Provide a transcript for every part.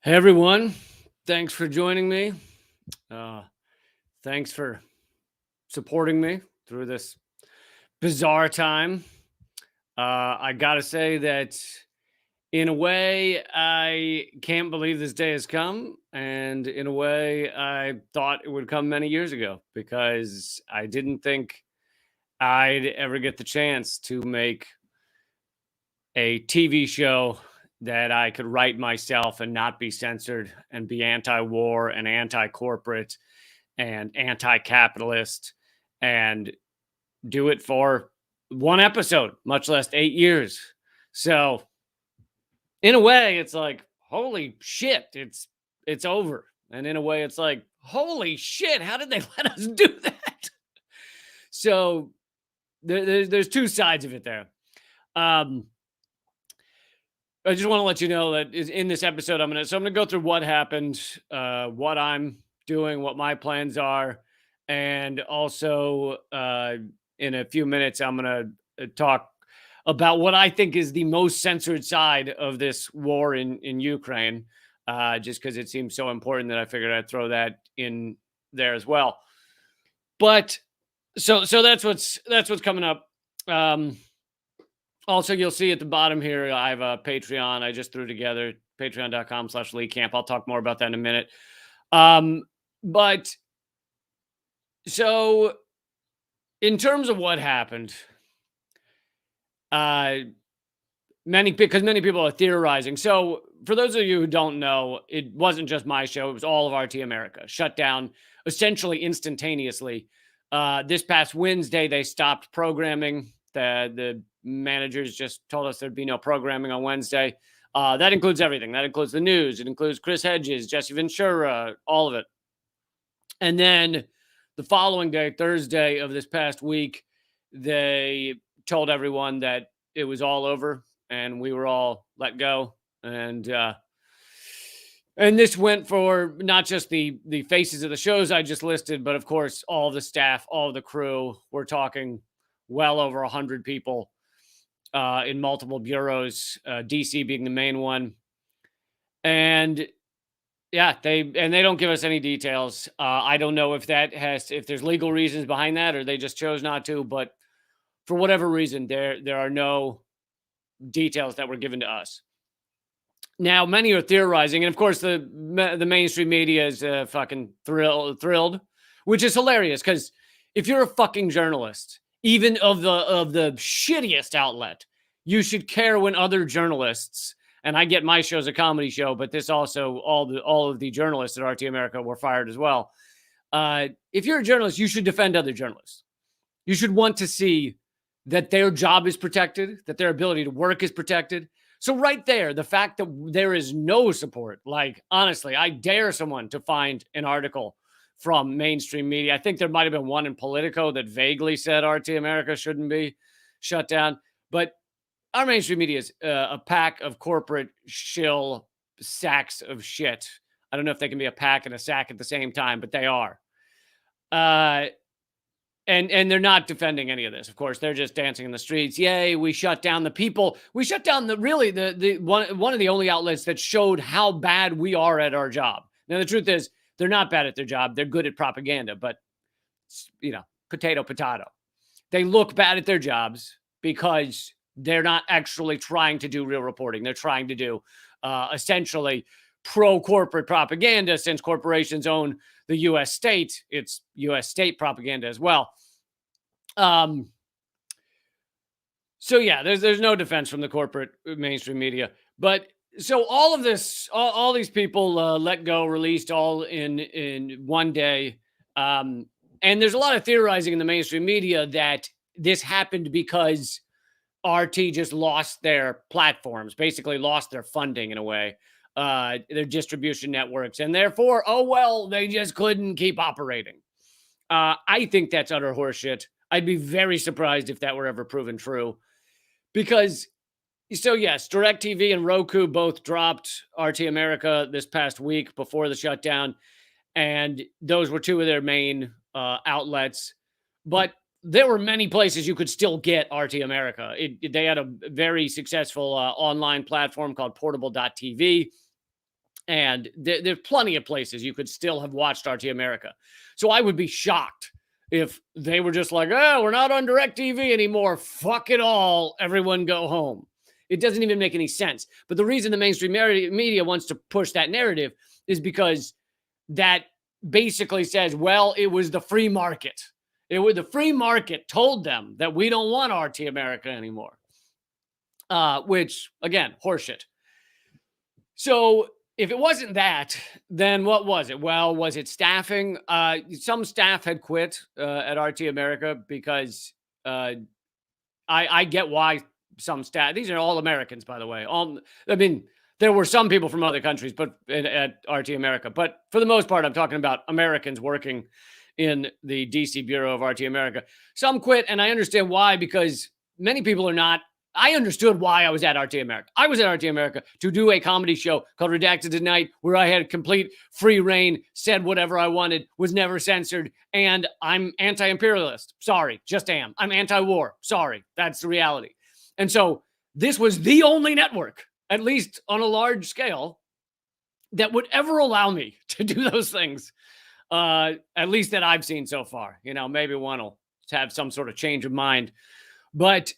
Hey everyone, thanks for joining me. Uh, Thanks for supporting me through this bizarre time. I gotta say that in a way, I can't believe this day has come, and in a way, I thought it would come many years ago because I didn't think I'd ever get the chance to make a TV show that I could write myself and not be censored and be anti war and anti corporate and anti-capitalist and do it for one episode, much less 8 years. So, in a way, it's like, holy shit, it's over. And in a way, it's like, holy shit, how did they let us do that? So, there's two sides of it there. Um, I just want to let you know that in this episode, I'm gonna go through what happened, what I'm doing, what my plans are, and also in a few minutes, I'm gonna talk about what I think is the most censored side of this war in Ukraine, just because it seems so important that I figured I'd throw that in there as well. But so that's what's coming up. Um, Also, you'll see at the bottom here, I have a Patreon I just threw together, patreon.com/Lee Camp. I'll talk more about that in a minute. Um, but so in terms of what happened, uh, many people are theorizing. So for those of you who don't know, it wasn't just my show; it was all of RT America shut down essentially instantaneously. This past Wednesday, they stopped programming. The managers just told us there'd be no programming on Wednesday. That includes everything. That includes the news. It includes Chris Hedges, Jesse Ventura, all of it. And then the following day, Thursday of this past week, they told everyone that it was all over and we were all let go. And this went for not just the faces of the shows I just listed, but of course all of the staff, all of the crew. We're talking well over 100 people in multiple bureaus, DC being the main one. And yeah, they don't give us any details. I don't know if there's legal reasons behind that or they just chose not to, but for whatever reason, there are no details that were given to us. Now, many are theorizing, and of course, the mainstream media is fucking thrilled, which is hilarious because if you're a fucking journalist, even of the shittiest outlet, you should care when other journalists. And I get my show's a comedy show, but this also all of the journalists at RT America were fired as well. If you're a journalist, you should defend other journalists. You should want to see that their job is protected, that their ability to work is protected. So right there, the fact that there is no support, like honestly, I dare someone to find an article from mainstream media. I think there might have been one in Politico that vaguely said RT America shouldn't be shut down. But our mainstream media is a pack of corporate shill sacks of shit. I don't know if they can be a pack and a sack at the same time, but they are. And they're not defending any of this. Of course, they're just dancing in the streets. Yay, we shut down the people. We shut down the one of the only outlets that showed how bad we are at our job. Now, the truth is, they're not bad at their job. They're good at propaganda, but potato, potato. They look bad at their jobs because they're not actually trying to do real reporting. They're trying to do essentially pro-corporate propaganda. Since corporations own the U.S. state, it's U.S. state propaganda as well. So yeah, there's no defense from the corporate mainstream media. But so all of this, all these people let go, released all in one day. And there's a lot of theorizing in the mainstream media that this happened because RT just lost their platforms, basically lost their funding in a way, their distribution networks, and therefore, oh well, they just couldn't keep operating. I think that's utter horseshit. I'd be very surprised if that were ever proven true, because so yes, DirecTV and Roku both dropped RT America this past week before the shutdown, and those were two of their main outlets. But there were many places you could still get RT America. They had a very successful online platform called portable.tv. And there's plenty of places you could still have watched RT America. So I would be shocked if they were just like, oh, we're not on DirecTV anymore. Fuck it all. Everyone go home. It doesn't even make any sense. But the reason the mainstream media wants to push that narrative is because that basically says, well, it was the free market. The free market told them that we don't want RT America anymore. Which, again, horseshit. So if it wasn't that, then what was it? Well, was it staffing? Some staff had quit at RT America because I get why some staff, these are all Americans, by the way. I mean, there were some people from other countries, but at RT America. But for the most part, I'm talking about Americans working in the DC Bureau of RT America. Some quit, and I understand why, because many people are not. I understood why I was at RT America. I was at RT America to do a comedy show called Redacted Tonight, where I had complete free reign, said whatever I wanted, was never censored, and I'm anti-imperialist. Sorry, just am. I'm anti-war. Sorry, that's the reality. And so this was the only network, at least on a large scale, that would ever allow me to do those things, at least that I've seen so far. You know, maybe one will have some sort of change of mind. But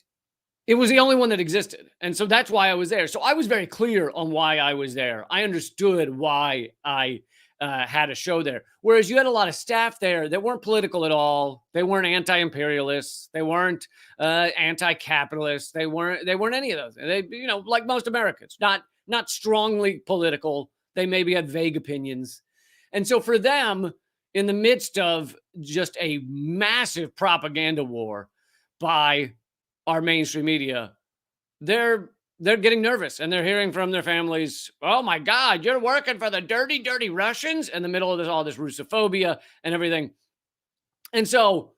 it was the only one that existed. And so that's why I was there. So I was very clear on why I was there. I understood why I had a show there. Whereas you had a lot of staff there that weren't political at all. They weren't anti-imperialists. They weren't anti-capitalists. They weren't any of those. They, you know, like most Americans, not strongly political. They maybe had vague opinions. And so for them, in the midst of just a massive propaganda war by our mainstream media, they're getting nervous, and they're hearing from their families, oh my God, you're working for the dirty, dirty Russians, in the middle of this, all this Russophobia and everything. And so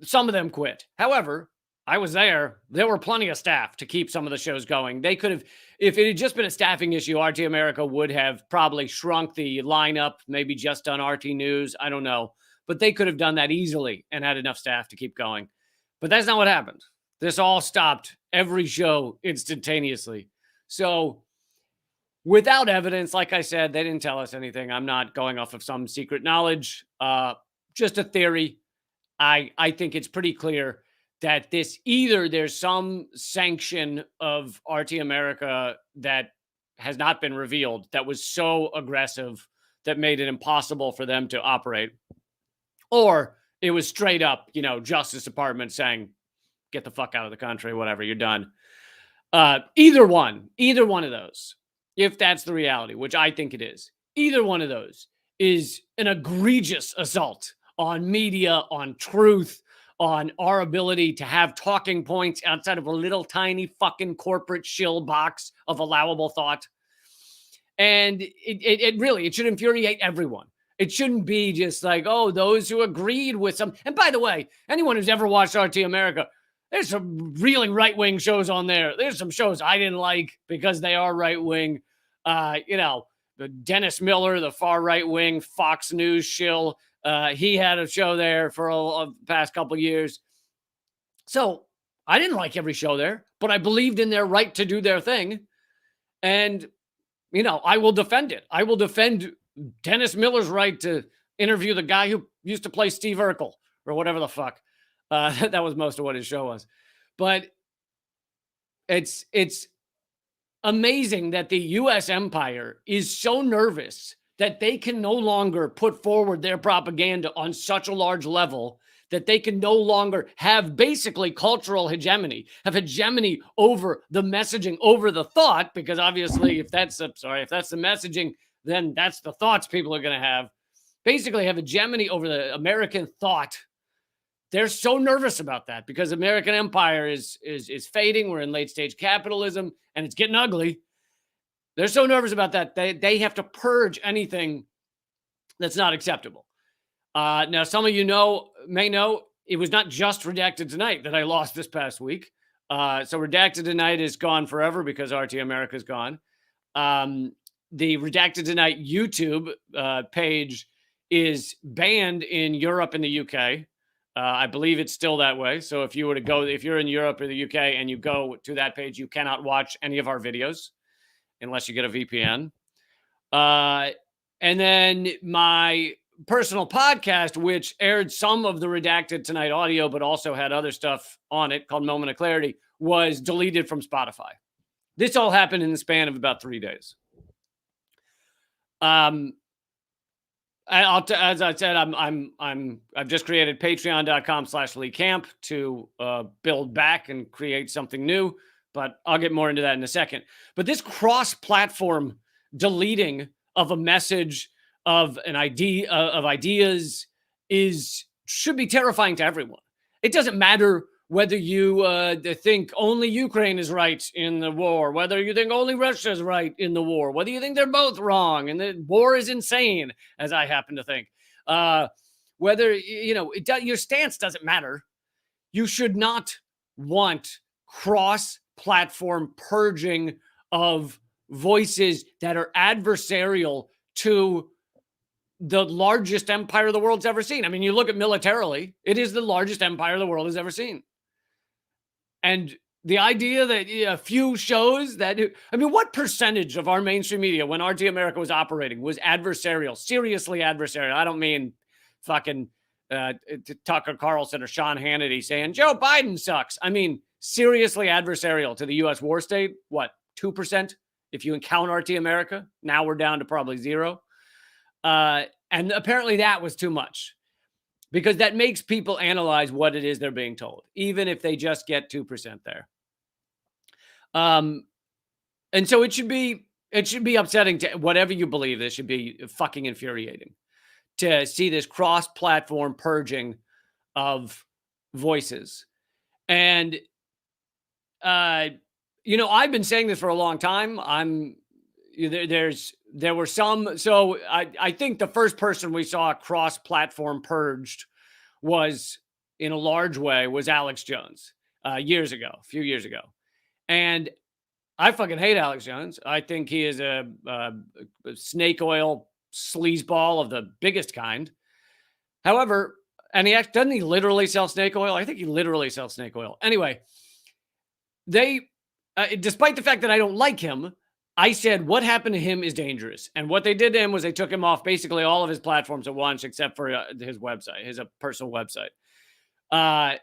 some of them quit. However, I was there. There were plenty of staff to keep some of the shows going. They could have, if it had just been a staffing issue, RT America would have probably shrunk the lineup, maybe just done RT News. I don't know. But they could have done that easily and had enough staff to keep going. But that's not what happened. This all stopped every show instantaneously. So without evidence, like I said, they didn't tell us anything. I'm not going off of some secret knowledge, just a theory. I think it's pretty clear that there's some sanction of RT America that has not been revealed that was so aggressive that made it impossible for them to operate. Or it was straight up, Justice Department saying, get the fuck out of the country, whatever, you're done. Either one of those, if that's the reality, which I think it is, either one of those is an egregious assault on media, on truth, on our ability to have talking points outside of a little tiny fucking corporate shill box of allowable thought. And it should infuriate everyone. It shouldn't be just like, oh, those who agreed with some. And by the way, anyone who's ever watched RT America, there's some really right-wing shows on there. There's some shows I didn't like because they are right-wing. The Dennis Miller, the far right-wing Fox News shill, he had a show there for the past couple of years. So I didn't like every show there, but I believed in their right to do their thing. And, I will defend it. I will defend Dennis Miller's right to interview the guy who used to play Steve Urkel or whatever the fuck. That was most of what his show was. But it's amazing that the U.S. empire is so nervous that they can no longer put forward their propaganda on such a large level that they can no longer have basically cultural hegemony, have hegemony over the messaging, over the thought, because obviously if that's the messaging, then that's the thoughts people are going to have. Basically have hegemony over the American thought. They're so nervous about that because American empire is fading. We're in late stage capitalism and it's getting ugly. They're so nervous about that. They have to purge anything that's not acceptable. Now, some of you may know it was not just Redacted Tonight that I lost this past week. So Redacted Tonight is gone forever because RT America is gone. The Redacted Tonight YouTube page is banned in Europe and the UK. I believe it's still that way. So if you're in Europe or the UK and you go to that page, you cannot watch any of our videos unless you get a VPN. Uh, and then my personal podcast, which aired some of the Redacted Tonight audio, but also had other stuff on it called Moment of Clarity, was deleted from Spotify. This all happened in the span of about 3 days. Um, as I said, I've just created patreon.com/Lee Camp to build back and create something new, but I'll get more into that in a second. But this cross-platform deleting of a message of an idea of ideas should be terrifying to everyone. It doesn't matter whether you think only Ukraine is right in the war, whether you think only Russia is right in the war, whether you think they're both wrong and the war is insane, as I happen to think. Whether, your stance doesn't matter. You should not want cross-platform purging of voices that are adversarial to the largest empire the world's ever seen. I mean, you look at militarily, it is the largest empire the world has ever seen. And the idea that a few shows that, I mean, what percentage of our mainstream media when RT America was operating was adversarial, seriously adversarial? I don't mean fucking Tucker Carlson or Sean Hannity saying Joe Biden sucks. I mean, seriously adversarial to the U.S. war state. What, 2%? If you count RT America, now we're down to probably 0. And apparently that was too much, because that makes people analyze what it is they're being told, even if they just get 2% there. And so it should be upsetting to whatever you believe. This should be fucking infuriating to see this cross-platform purging of voices. And, I've been saying this for a long time. There were some. So I think the first person we saw cross-platform purged was, in a large way, was Alex Jones a few years ago. And I fucking hate Alex Jones. I think he is a snake oil sleazeball of the biggest kind. However, and doesn't he literally sell snake oil? I think he literally sells snake oil. Anyway, despite the fact that I don't like him, I said what happened to him is dangerous. And what they did to him was they took him off basically all of his platforms at once, except for his website, his personal website. Now,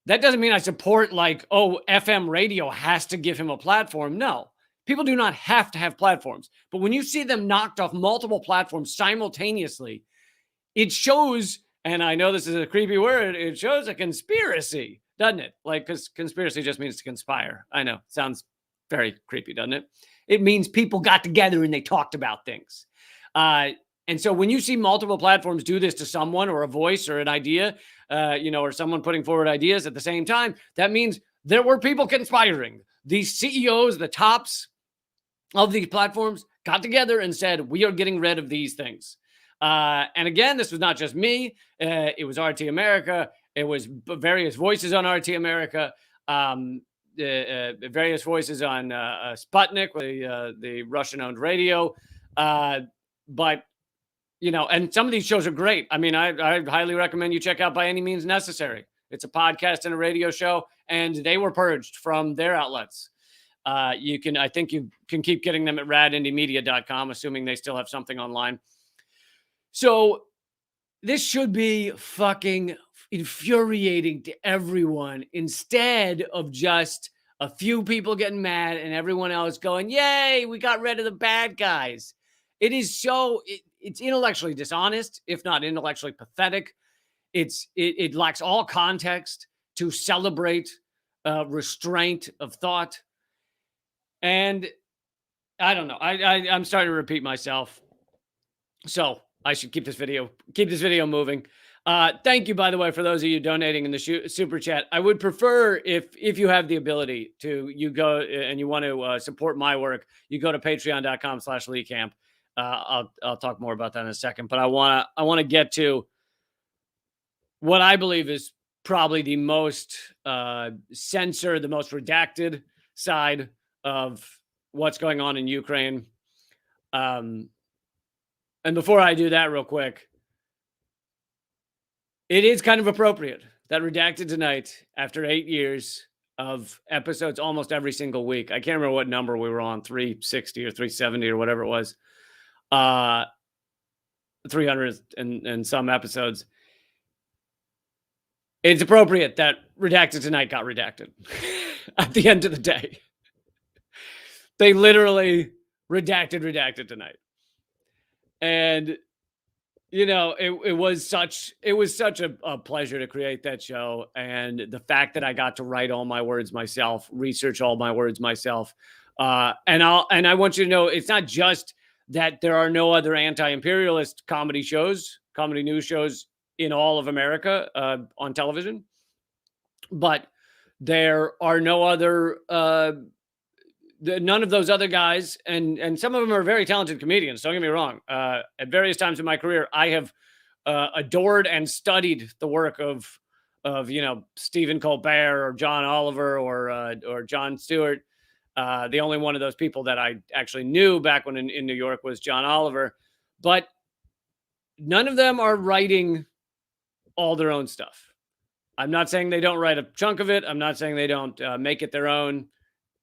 that doesn't mean I support FM radio has to give him a platform. No, people do not have to have platforms. But when you see them knocked off multiple platforms simultaneously, it shows, and I know this is a creepy word, it shows a conspiracy, doesn't it? Because conspiracy just means to conspire. I know, sounds very creepy, doesn't it? It means people got together and they talked about things. And so when you see multiple platforms do this to someone or a voice or an idea, or someone putting forward ideas at the same time, that means there were people conspiring. These CEOs, the tops of these platforms, got together and said, we are getting rid of these things. And again, this was not just me. It was RT America. It was various voices on RT America. Various voices on Sputnik, the Russian-owned radio. But, and some of these shows are great. I mean, I highly recommend you check out By Any Means Necessary. It's a podcast and a radio show, and they were purged from their outlets. I think you can keep getting them at radindymedia.com, assuming they still have something online. So this should be fucking infuriating to everyone, instead of just a few people getting mad and everyone else going, yay, we got rid of the bad guys. It is it's intellectually dishonest, if not intellectually pathetic. It lacks all context to celebrate restraint of thought. And I don't know. I'm starting to repeat myself. So I should keep this video moving. Thank you, by the way, for those of you donating in the super chat. I would prefer if you have the ability to, you go and you want to support my work, you go to patreon.com/Lee Camp. I'll talk more about that in a second, but I want to get to what I believe is probably the most censored, the most redacted side of what's going on in Ukraine. And before I do that real quick, it is kind of appropriate that Redacted Tonight, after 8 years, of episodes almost every single week. I can't remember what number we were on, 360 or 370 or whatever it was. 300 and some episodes. It's appropriate that Redacted Tonight got redacted at the end of the day. They literally redacted Tonight. And it was such a pleasure to create that show, and the fact that I got to write all my words myself, research all my words myself, and I want you to know, it's not just that there are no other anti-imperialist comedy news shows in all of America on television, but there are no other none of those other guys, and some of them are very talented comedians. Don't get me wrong. At various times in my career, I have adored and studied the work of Stephen Colbert or John Oliver or Jon Stewart. The only one of those people that I actually knew back when in New York was John Oliver, but none of them are writing all their own stuff. I'm not saying they don't write a chunk of it. I'm not saying they don't make it their own.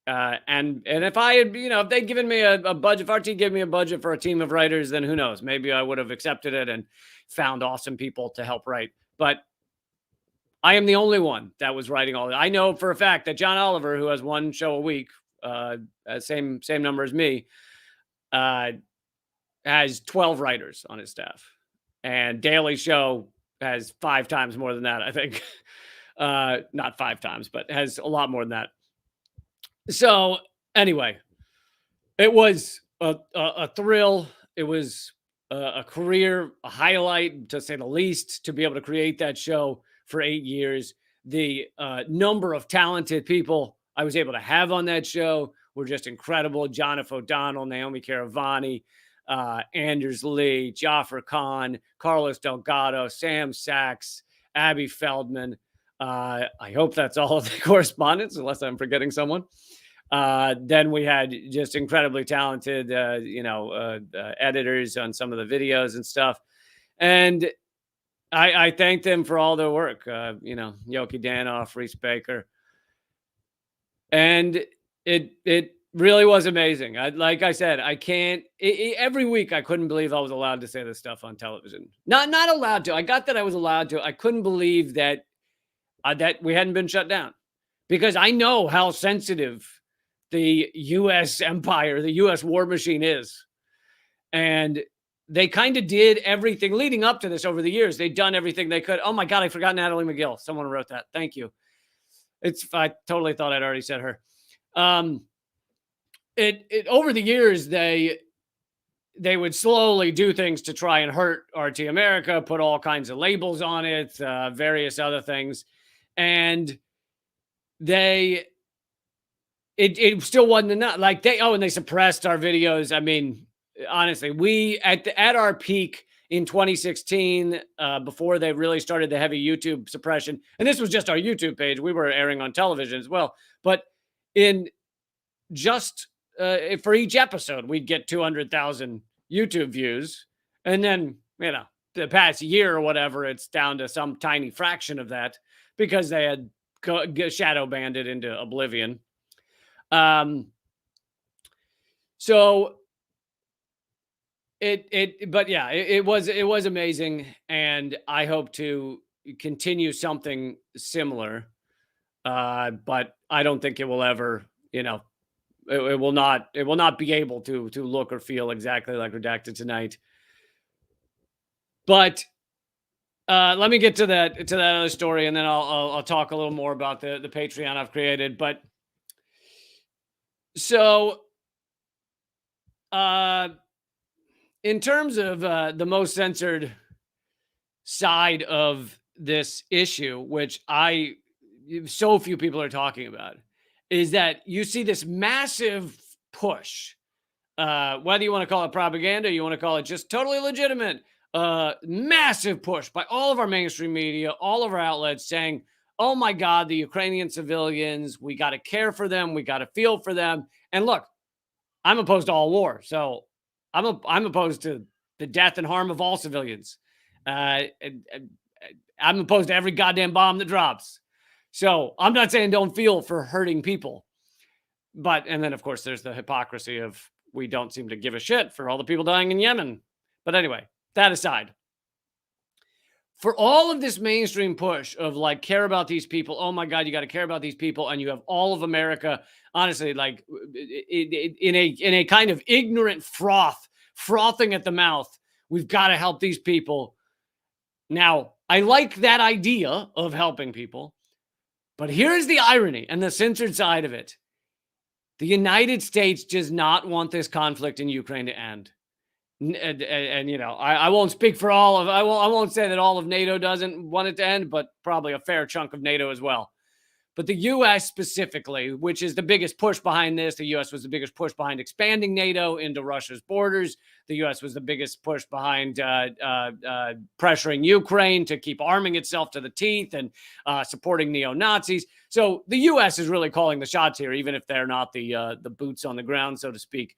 And if I had, if they'd given me a budget, if RT gave me a budget for a team of writers, then who knows? Maybe I would have accepted it and found awesome people to help write. But I am the only one that was writing all that. I know for a fact that John Oliver, who has one show a week, same number as me, has 12 writers on his staff, and Daily Show has 5 times more than that, I think. Not 5 times, but has a lot more than that. So anyway, it was a thrill. It was a career, a highlight, to say the least, to be able to create that show for 8 years. The number of talented people I was able to have on that show were just incredible. John F. O'Donnell, Naomi Caravani, Anders Lee, Jafar Khan, Carlos Delgado, Sam Sachs, Abby Feldman. I hope that's all of the correspondence, unless I'm forgetting someone. Then we had just incredibly talented, editors on some of the videos and stuff. And I thank them for all their work. Yoki Danoff, Reese Baker. And it really was amazing. Like I said, I can't, every week I couldn't believe I was allowed to say this stuff on television. Not allowed to. I got that I was allowed to. I couldn't believe that we hadn't been shut down, because I know how sensitive the U.S. empire, the U.S. war machine is. And they kind of did everything leading up to this over the years. They'd done everything they could. Oh my God, I forgot Natalie McGill. Someone wrote that. Thank you. I totally thought I'd already said her. Over the years, they would slowly do things to try and hurt RT America, put all kinds of labels on it, various other things. And it still wasn't enough. Like and they suppressed our videos. I mean, honestly, we at our peak in 2016, before they really started the heavy YouTube suppression, and this was just our YouTube page. We were airing on television as well, but in just for each episode, we'd get 200,000 YouTube views, and then the past year or whatever, it's down to some tiny fraction of that, because they had shadow banned it into oblivion. So it was amazing, and I hope to continue something similar. But I don't think it will ever, it will not be able to look or feel exactly like Redacted Tonight. But let me get to that other story, and then I'll talk a little more about the Patreon I've created. But so, in terms of the most censored side of this issue, which so few people are talking about, is that you see this massive push, whether you want to call it propaganda, you want to call it just totally legitimate, massive push by all of our mainstream media, all of our outlets, saying, oh my God, the Ukrainian civilians, we got to care for them, we got to feel for them. And look, I'm opposed to all war, so I'm opposed to the death and harm of all civilians. I'm opposed to every goddamn bomb that drops. So I'm not saying don't feel for hurting people, and then of course there's the hypocrisy of we don't seem to give a shit for all the people dying in Yemen. But anyway, that aside, for all of this mainstream push of like care about these people, oh my God, you got to care about these people, and you have all of America, honestly, like in a kind of ignorant frothing at the mouth. We've got to help these people. Now, I like that idea of helping people, but here's the irony and the censored side of it. The United States does not want this conflict in Ukraine to end. And you know, I won't speak for all of, I won't say that all of NATO doesn't want it to end, but probably a fair chunk of NATO as well. But the U.S. specifically, which is the biggest push behind this, the U.S. was the biggest push behind expanding NATO into Russia's borders. The U.S. was the biggest push behind pressuring Ukraine to keep arming itself to the teeth and supporting neo-Nazis. So the U.S. is really calling the shots here, even if they're not the boots on the ground, so to speak.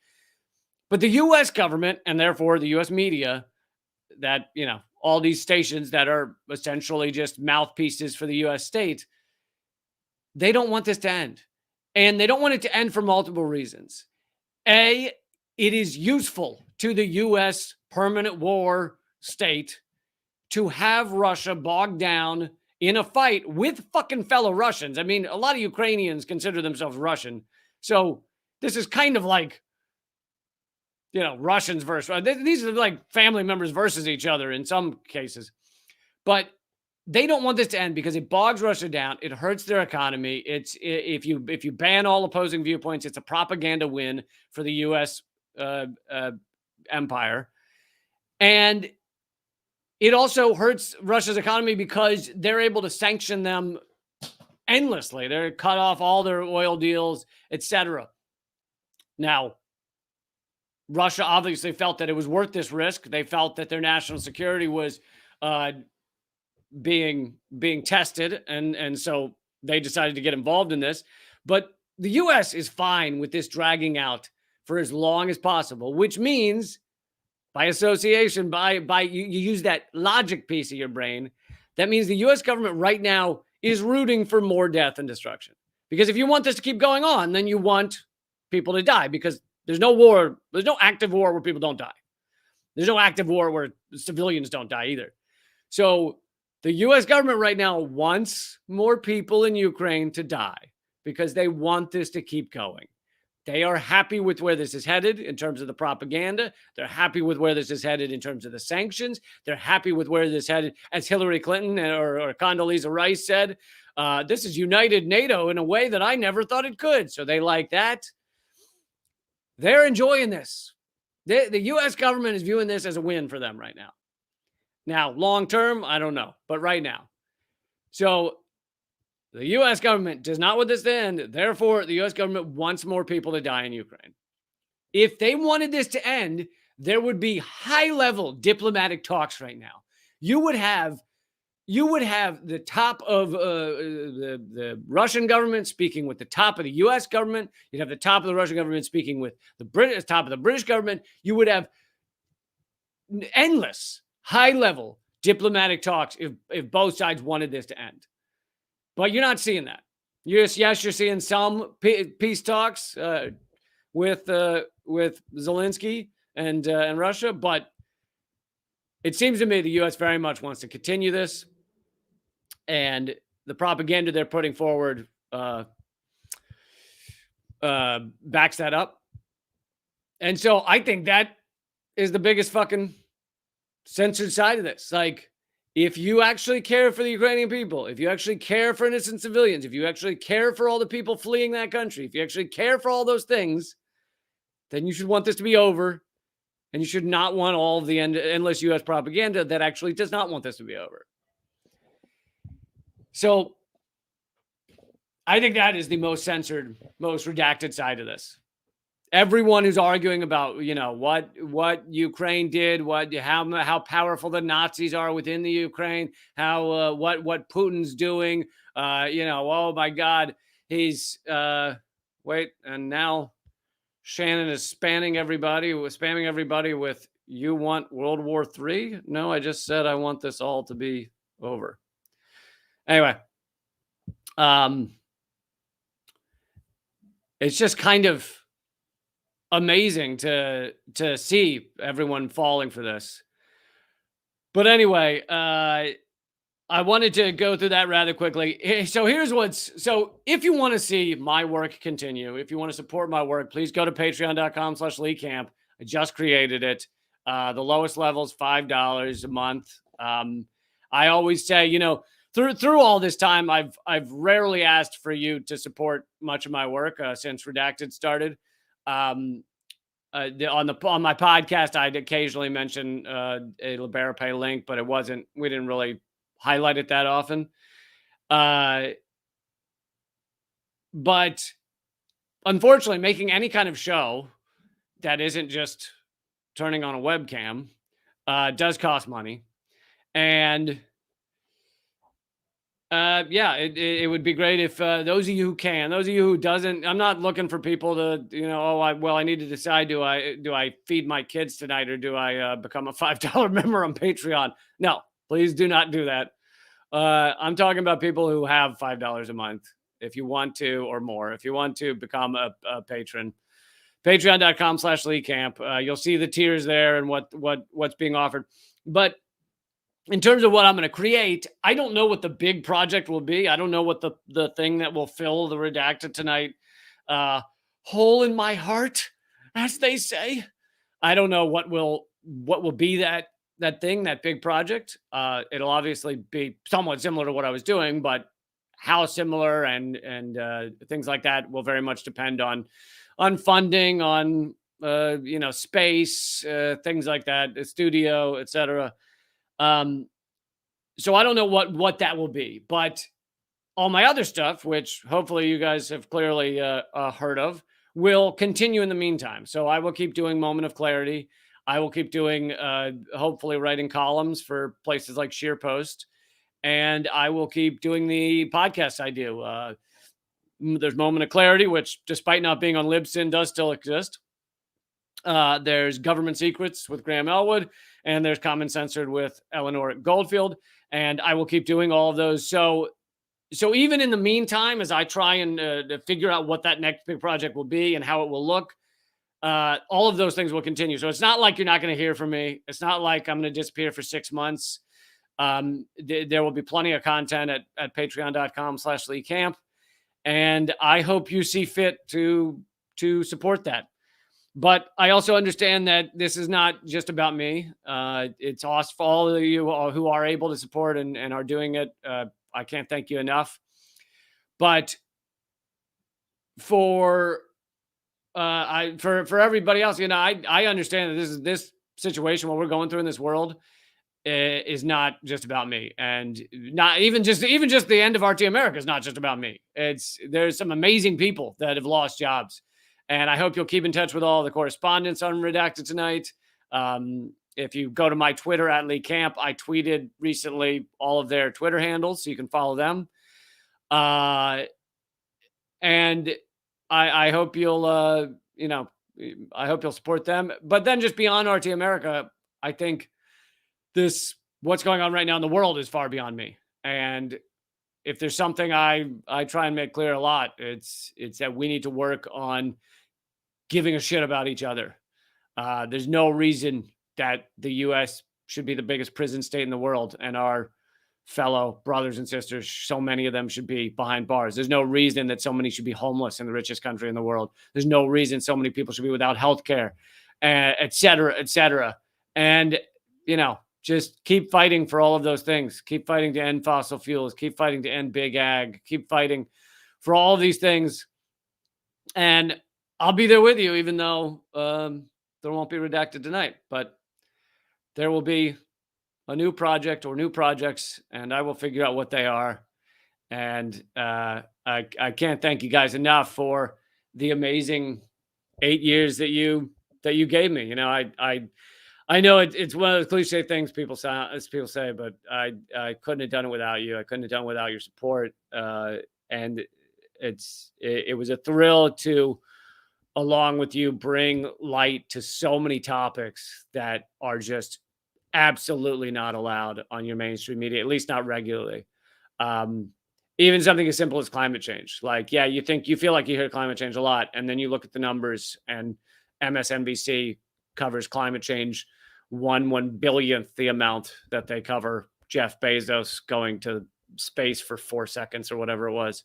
But the U.S. government, and therefore the U.S. media, that, you know, all these stations that are essentially just mouthpieces for the U.S. state, they don't want this to end. And they don't want it to end for multiple reasons. A, it is useful to the U.S. permanent war state to have Russia bogged down in a fight with fucking fellow Russians. I mean, a lot of Ukrainians consider themselves Russian. So this is kind of like, you know, Russians versus, these are like family members versus each other in some cases. But they don't want this to end because it bogs Russia down. It hurts their economy. It's if you ban all opposing viewpoints, it's a propaganda win for the U.S. Empire, and it also hurts Russia's economy because they're able to sanction them endlessly. They're cut off all their oil deals, etc. Now, Russia obviously felt that it was worth this risk. They felt that their national security was being tested, and so they decided to get involved in this. But the U.S. is fine with this dragging out for as long as possible, which means, by association, by you use that logic piece of your brain, that means the U.S. government right now is rooting for more death and destruction. Because if you want this to keep going on, then you want people to die, because there's no war, there's no active war where people don't die. There's no active war where civilians don't die either. So the U.S. government right now wants more people in Ukraine to die because they want this to keep going. They are happy with where this is headed in terms of the propaganda. They're happy with where this is headed in terms of the sanctions. They're happy with where this is headed, as Hillary Clinton or Condoleezza Rice said. This has united NATO in a way that I never thought it could. So they like that. They're enjoying this. The U.S. government is viewing this as a win for them right now. Now, long term, I don't know, but right now. So the U.S. government does not want this to end. Therefore, the U.S. government wants more people to die in Ukraine. If they wanted this to end, there would be high-level diplomatic talks right now. You would have the top of the Russian government speaking with the top of the U.S. government. You'd have the top of the Russian government speaking with the top of the British government. You would have endless high-level diplomatic talks if both sides wanted this to end. But you're not seeing that. You're seeing some peace talks with Zelensky and Russia, but it seems to me the U.S. very much wants to continue this, and the propaganda they're putting forward backs that up. And so I think that is the biggest fucking censored side of this. Like, if you actually care for the Ukrainian people, if you actually care for innocent civilians, if you actually care for all the people fleeing that country, if you actually care for all those things, then you should want this to be over. And you should not want all of the endless U.S. propaganda that actually does not want this to be over. So I think that is the most censored, most redacted side of this. Everyone who's arguing about, you know, what Ukraine did, how powerful the Nazis are within the Ukraine, how what Putin's doing, you know, oh my God, he's and now Shannon is spamming everybody with, you want World War III? No, I just said I want this all to be over. Anyway, Um, it's just kind of amazing to see everyone falling for this. But anyway, I wanted to go through that rather quickly. So here's so if you want to see my work continue, if you want to support my work, please go to patreon.com/leecamp. I just created it. The lowest level is $5 a month. I always say, through all this time, I've rarely asked for you to support much of my work since Redacted started. Um, on my podcast, I'd occasionally mention a LiberaPay link, but we didn't really highlight it that often. Uh, but unfortunately, making any kind of show that isn't just turning on a webcam does cost money. And yeah, it would be great if those of you who can, those of you who doesn't, I'm not looking for people to, I need to decide, do I feed my kids tonight, or do I become a $5 member on Patreon? No, please do not do that. I'm talking about people who have $5 a month, if you want to, or more. If you want to become a patron, patreon.com/leecamp. You'll see the tiers there and what's being offered. But in terms of what I'm going to create, I don't know what the big project will be. I don't know what the thing that will fill the Redacted tonight hole in my heart, as they say. I don't know what will be that thing, that big project. It'll obviously be somewhat similar to what I was doing, but how similar and things like that will very much depend on funding, on space, things like that, the studio, etc. So I don't know what that will be, but all my other stuff, which hopefully you guys have clearly heard of, will continue in the meantime. So I will keep doing Moment of Clarity. I will keep doing, hopefully, writing columns for places like SheerPost, and I will keep doing the podcast I do. There's Moment of Clarity, which, despite not being on Libsyn, does still exist. There's Government Secrets with Graham Elwood, and there's Common Censored with Eleanor Goldfield, and I will keep doing all of those. So even in the meantime, as I try and figure out what that next big project will be and how it will look, all of those things will continue. So it's not like you're not going to hear from me. It's not like I'm going to disappear for 6 months. There will be plenty of content at patreon.com/leecamp. And I hope you see fit to support that. But I also understand that this is not just about me. It's awesome for all of you who are able to support and are doing it. I can't thank you enough. But for everybody else, I understand that this situation, what we're going through in this world, is not just about me, and not even just the end of RT America is not just about me. There's some amazing people that have lost jobs, and I hope you'll keep in touch with all the correspondents on Redacted tonight. If you go to my Twitter at Lee Camp, I tweeted recently all of their Twitter handles, so you can follow them. And I hope you'll I hope you'll support them. But then, just beyond RT America, I think what's going on right now in the world is far beyond me. And if there's something I try and make clear a lot, it's that we need to work on giving a shit about each other. There's no reason that the U.S. should be the biggest prison state in the world, and our fellow brothers and sisters, so many of them, should be behind bars. There's no reason that so many should be homeless in the richest country in the world. There's no reason so many people should be without health care, et cetera, et cetera. And, just keep fighting for all of those things. Keep fighting to end fossil fuels. Keep fighting to end big ag. Keep fighting for all of these things. And I'll be there with you, even though there won't be Redacted tonight. But there will be a new project or new projects, and I will figure out what they are. And I can't thank you guys enough for the amazing 8 years that you gave me. I know it's one of those cliche things people say, but I couldn't have done it without you. I couldn't have done it without your support. And it was a thrill to, along with you, bring light to so many topics that are just absolutely not allowed on your mainstream media, at least not regularly. Even something as simple as climate change. Like, yeah, you feel like you hear climate change a lot, and then you look at the numbers, and MSNBC covers climate change one billionth the amount that they cover Jeff Bezos going to space for 4 seconds or whatever it was.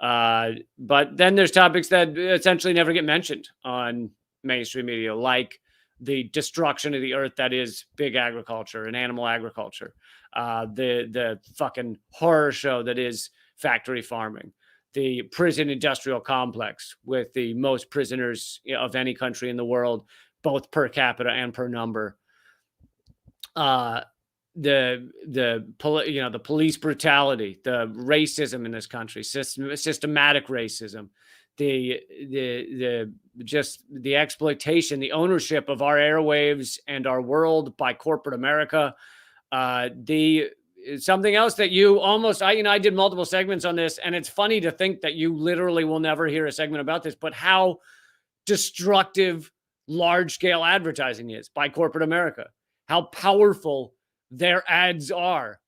But then there's topics that essentially never get mentioned on mainstream media, like the destruction of the earth that is big agriculture and animal agriculture, the fucking horror show that is factory farming, the prison industrial complex with the most prisoners of any country in the world, both per capita and per number. The police brutality, the racism in this country, systematic racism, the just the exploitation, the ownership of our airwaves and our world by corporate America. The something else that you almost, I did multiple segments on this, and it's funny to think that you literally will never hear a segment about this, but how destructive large scale advertising is by corporate America, how powerful their ads are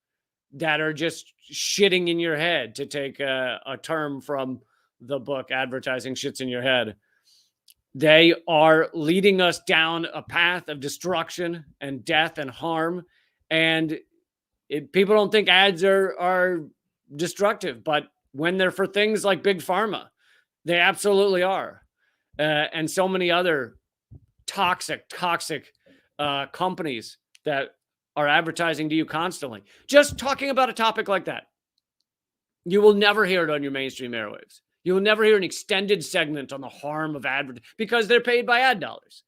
that are just shitting in your head, to take a term from the book Advertising Shits in Your Head. They are leading us down a path of destruction and death and harm. And people don't think ads are destructive, but when they're for things like big pharma, they absolutely are. And so many other toxic companies that are advertising to you constantly. Just talking about a topic like that, you will never hear it on your mainstream airwaves. You will never hear an extended segment on the harm of advertising, because they're paid by ad dollars.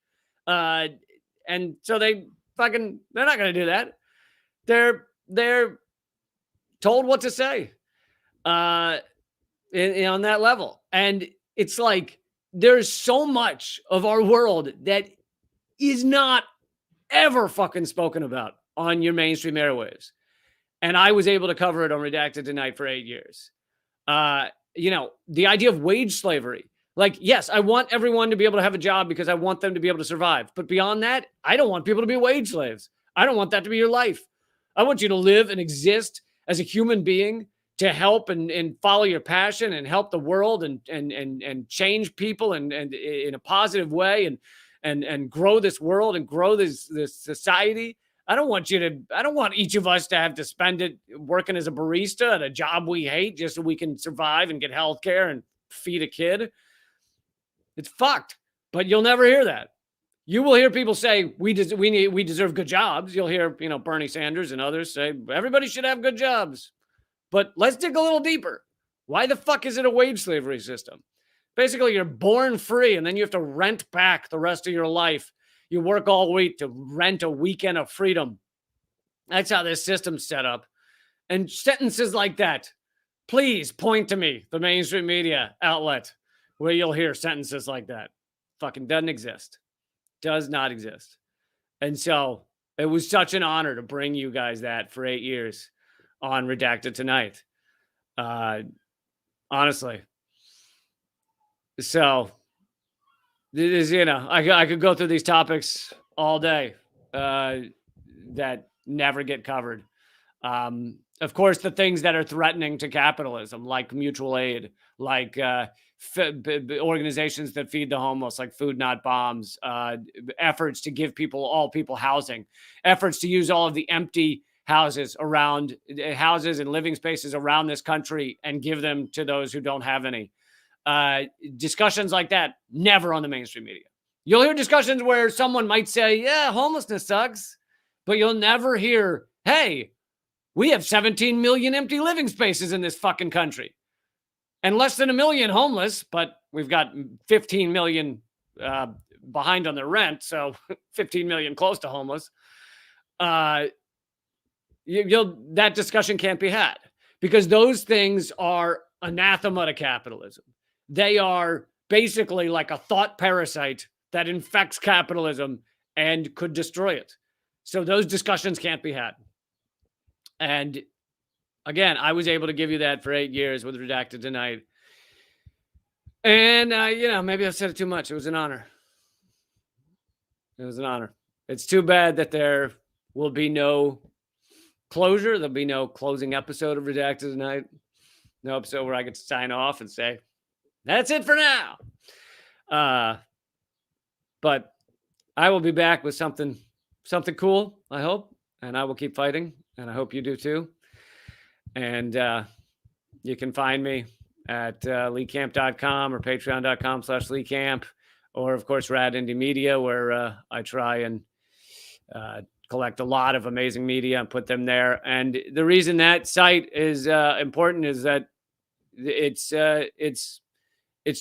And so they're not going to do that. They're told what to say on that level. And it's like, there's so much of our world that is not ever fucking spoken about on your mainstream airwaves. And I was able to cover it on Redacted Tonight for 8 years. The idea of wage slavery. Like, yes, I want everyone to be able to have a job because I want them to be able to survive. But beyond that, I don't want people to be wage slaves. I don't want that to be your life. I want you to live and exist as a human being, to help and follow your passion and help the world and change people and in a positive way and grow this world and grow this society. I don't want each of us to have to spend it working as a barista at a job we hate just so we can survive and get health care and feed a kid. It's fucked, but you'll never hear that. You will hear people say we deserve good jobs. You'll hear, Bernie Sanders and others say everybody should have good jobs. But let's dig a little deeper. Why the fuck is it a wage slavery system? Basically, you're born free, and then you have to rent back the rest of your life. You work all week to rent a weekend of freedom. That's how this system's set up. And sentences like that, please point to me, the mainstream media outlet, where you'll hear sentences like that. Fucking doesn't exist. Does not exist. And so it was such an honor to bring you guys that for 8 years on Redacted Tonight. Honestly. So it is, I could go through these topics all day that never get covered. Of course, the things that are threatening to capitalism, like mutual aid, like organizations that feed the homeless, like Food Not Bombs, efforts to give all people housing, efforts to use all of the empty houses and living spaces around this country and give them to those who don't have any. Discussions like that, never on the mainstream media. You'll hear discussions where someone might say, yeah, homelessness sucks, but you'll never hear, hey, we have 17 million empty living spaces in this fucking country and less than 1 million homeless, but we've got 15 million behind on their rent. So 15 million close to homeless. That discussion can't be had, because those things are anathema to capitalism. They are basically like a thought parasite that infects capitalism and could destroy it. So those discussions can't be had. And again, I was able to give you that for 8 years with Redacted Tonight. And, maybe I've said it too much. It was an honor. It was an honor. It's too bad that there will be no closure. There'll be no closing episode of Redacted Tonight. No episode where I get to sign off and say, that's it for now. But I will be back with something cool, I hope. And I will keep fighting. And I hope you do too. And you can find me at leecamp.com or patreon.com/leecamp, or of course Rad Indie Media, where I try and collect a lot of amazing media and put them there. And the reason that site is important is that it's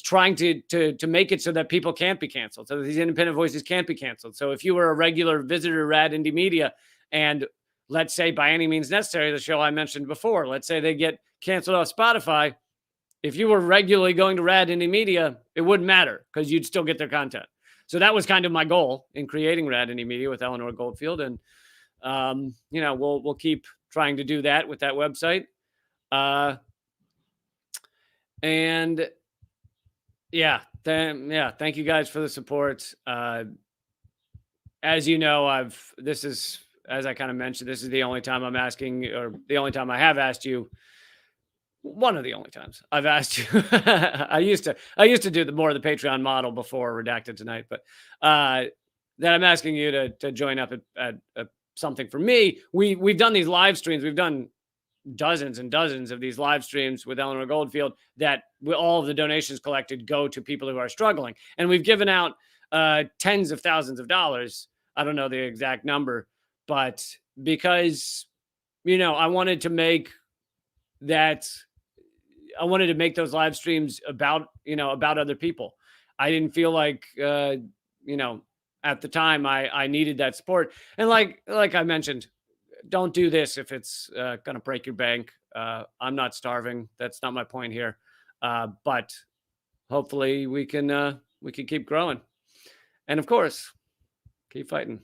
trying to make it so that people can't be canceled, so that these independent voices can't be canceled. So if you were a regular visitor to Rad Indie Media, and let's say by any means necessary, the show I mentioned before, let's say they get canceled off Spotify, if you were regularly going to Rad Indie Media, it wouldn't matter because you'd still get their content. So that was kind of my goal in creating Rad Indie Media with Eleanor Goldfield. And, we'll keep trying to do that with that website. And thank you guys for the support. As you know, as I kind of mentioned, this is the only time I'm asking, or the only time I have asked you, one of the only times I've asked you. I used to do more of the Patreon model before Redacted tonight, but that I'm asking you to join up at something for me. We've done these live streams. We've done dozens and dozens of these live streams with Eleanor Goldfield that all of the donations collected go to people who are struggling. And we've given out tens of thousands of dollars. I don't know the exact number, but because, I wanted to make those live streams about other people. I didn't feel like, at the time I needed that support. And like I mentioned, don't do this if it's going to break your bank. I'm not starving. That's not my point here. But hopefully we can keep growing. And of course, keep fighting.